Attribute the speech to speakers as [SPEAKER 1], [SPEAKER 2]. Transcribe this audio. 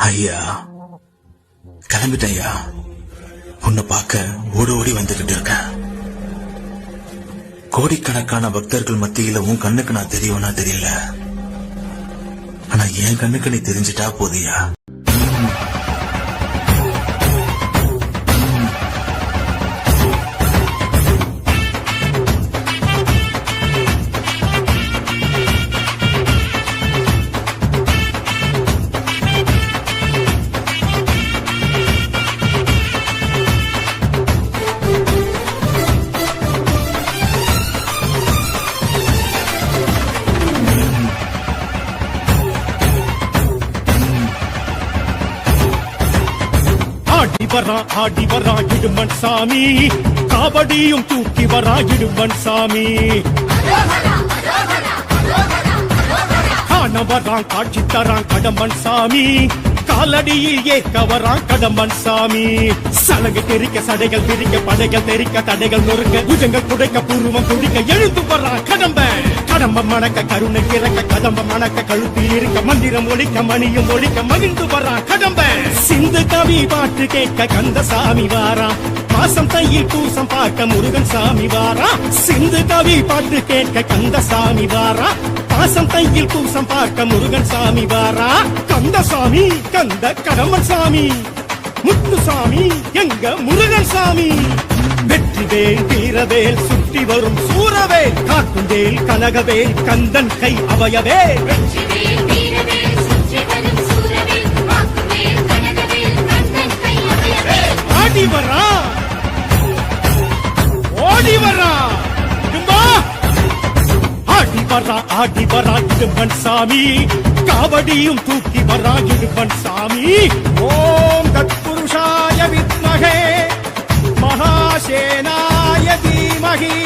[SPEAKER 1] ஐயா கிளம்பிட்டேன் ஐயா. உன்னை பார்க்க ஓடி ஓடி வந்துகிட்டு இருக்கேன். கோடிக்கணக்கான பக்தர்கள் மத்தியில உன் கண்ணுக்கு நான் தெரியவனா தெரியல, ஆனா என் கண்ணுக்கு நீ தெரிஞ்சிட்டா போதியா.
[SPEAKER 2] ஆடி வரா இடுமன் சாமி, காவடியும் தூக்கி வரா இடுமன் சாமி. காண வரான் காட்சி தரான் கடம்பன் சாமி, காலடியில் ஏற்க வரான் கடம்பன் சாமி. சலங்கு தெரிக்க சடைகள் திரிக்க படைகள் தெரிக்க தடைகள் நொறுக்க புஜங்கள் குடைக்க பூர்வம் குடிக்க எழுந்து வரான் கடம்பன். கடம்பம் மணக்க கருணை இறக்க கதம்ப மணக்க கழுத்தில் இருக்க மந்திரம் ஒழிக்க மணியும் ஒழிக்க மகிழ்ந்து வரான் கடம்பன். சிந்து கவி பாட்டு கேட்க கந்தசாமி வாரா, மாசம் தையில் பூசம் பார்க்க முருகன் சாமி வாரா. சிந்து கவி பாட்டு கேட்க கந்தசாமி வாரா, மாசம் தையில் பூசம் பார்க்க முருகன் சாமி வாரா. கந்தசாமி கந்த கடம்பன் சாமி, முத்துசாமி எங்க முருகன் சாமி. வெற்றிவேல் வீரவேல் சுற்றி வரும் சூரவேல், காக்குவேல் கனகவேல் கந்தன் கை அவயவேல். ஆடி வரா ஓடி வரா ஆடி வரா இடும்பன் சாமி, காவடியும் தூக்கி வரா இடும்பன் சாமி. ஓம் தத்புருஷாய வித்மஹே மகாசேனாய தீமஹி